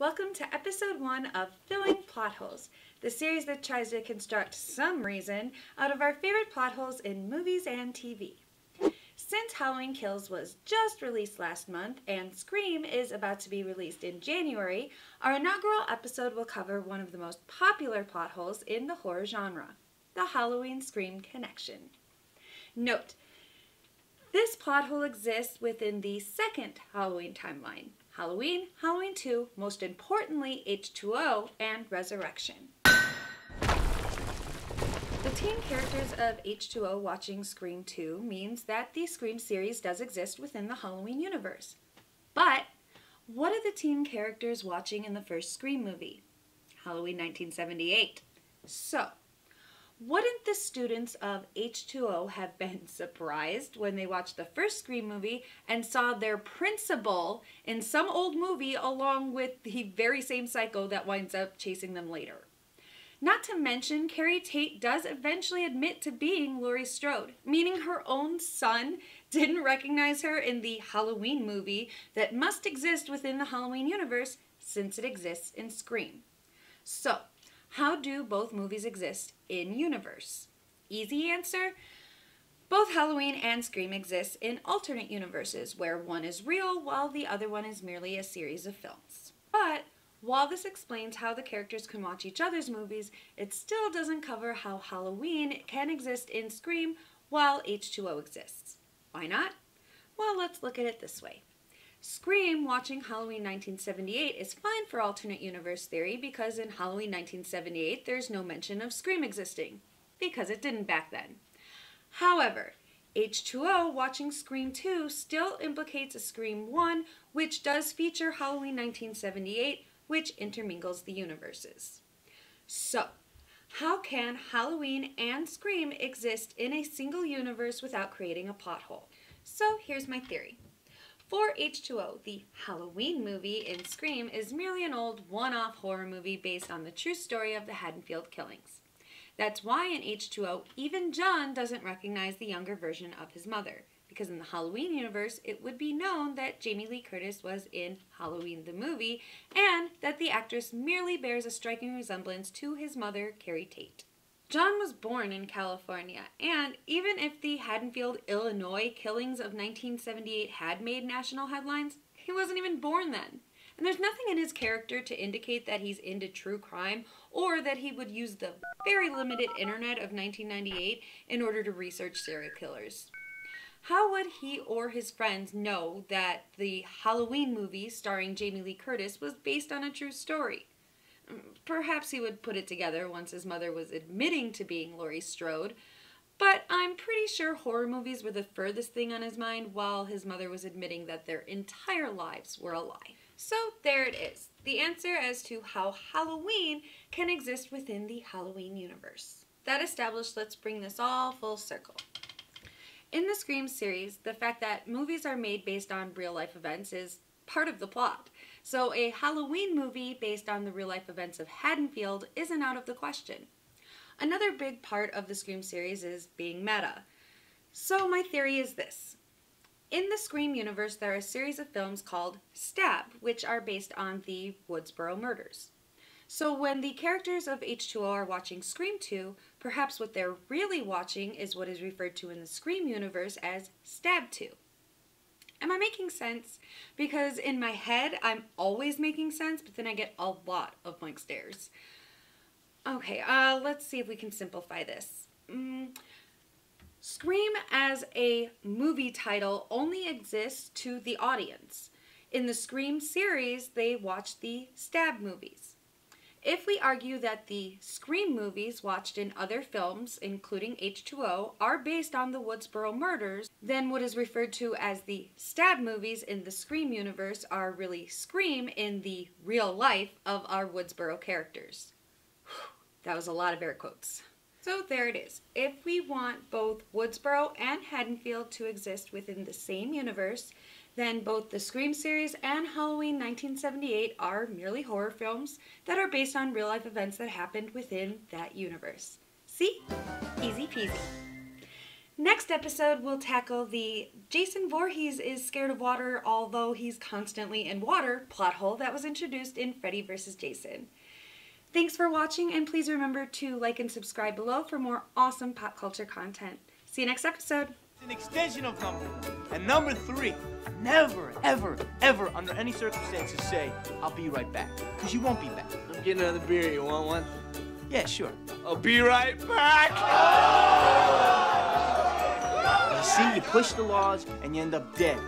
Welcome to episode 1 of Filling Plot Holes, the series that tries to construct some reason out of our favorite plot holes in movies and TV. Since Halloween Kills was just released last month and Scream is about to be released in January, our inaugural episode will cover one of the most popular plot holes in the horror genre, the Halloween-Scream connection. Note, this plot hole exists within the second Halloween timeline, Halloween, Halloween 2, most importantly H2O, and Resurrection. The teen characters of H2O watching Scream 2 means that the Scream series does exist within the Halloween universe. But what are the teen characters watching in the first Scream movie? Halloween 1978. So, wouldn't the students of H2O have been surprised when they watched the first Scream movie and saw their principal in some old movie along with the very same psycho that winds up chasing them later? Not to mention, Carrie Tate does eventually admit to being Laurie Strode, meaning her own son didn't recognize her in the Halloween movie that must exist within the Halloween universe since it exists in Scream. So, how do both movies exist in universe? Easy answer. Both Halloween and Scream exist in alternate universes where one is real while the other one is merely a series of films. But while this explains how the characters can watch each other's movies, it still doesn't cover how Halloween can exist in Scream while H2O exists. Why not? Well, let's look at it this way. Scream watching Halloween 1978 is fine for alternate universe theory because in Halloween 1978 there's no mention of Scream existing, because it didn't back then. However, H2O watching Scream 2 still implicates a Scream 1, which does feature Halloween 1978, which intermingles the universes. So, how can Halloween and Scream exist in a single universe without creating a plot hole? So here's my theory. For H2O, the Halloween movie in Scream is merely an old one-off horror movie based on the true story of the Haddonfield killings. That's why in H2O, even John doesn't recognize the younger version of his mother, because in the Halloween universe, it would be known that Jamie Lee Curtis was in Halloween the movie, and that the actress merely bears a striking resemblance to his mother, Carrie Tate. John was born in California, and even if the Haddonfield, Illinois killings of 1978 had made national headlines, he wasn't even born then. And there's nothing in his character to indicate that he's into true crime or that he would use the very limited internet of 1998 in order to research serial killers. How would he or his friends know that the Halloween movie starring Jamie Lee Curtis was based on a true story? Perhaps he would put it together once his mother was admitting to being Laurie Strode, but I'm pretty sure horror movies were the furthest thing on his mind while his mother was admitting that their entire lives were a lie. So there it is, the answer as to how Halloween can exist within the Halloween universe. That established, let's bring this all full circle. In the Scream series, the fact that movies are made based on real-life events is part of the plot. So a Halloween movie based on the real-life events of Haddonfield isn't out of the question. Another big part of the Scream series is being meta. So my theory is this. In the Scream universe, there are a series of films called Stab, which are based on the Woodsboro murders. So when the characters of H2O are watching Scream 2, perhaps what they're really watching is what is referred to in the Scream universe as Stab 2. Am I making sense? Because in my head, I'm always making sense, but then I get a lot of blank stares. Okay, let's see if we can simplify this. Scream as a movie title only exists to the audience. In the Scream series, they watch the Stab movies. If we argue that the Scream movies watched in other films, including H2O, are based on the Woodsboro murders, then what is referred to as the Stab movies in the Scream universe are really Scream in the real life of our Woodsboro characters. That was a lot of air quotes. So there it is. If we want both Woodsboro and Haddonfield to exist within the same universe, then both the Scream series and Halloween 1978 are merely horror films that are based on real-life events that happened within that universe. See? Easy peasy. Next episode, we'll tackle the Jason Voorhees is scared of water, although he's constantly in water plot hole that was introduced in Freddy vs. Jason. Thanks for watching, and please remember to like and subscribe below for more awesome pop culture content. See you next episode. It's an extension of number. And number 3, never, ever, ever, under any circumstances say, I'll be right back. Because you won't be back. I'm getting another beer. You want one? Yeah, sure. I'll be right back. You see, you push the laws and you end up dead.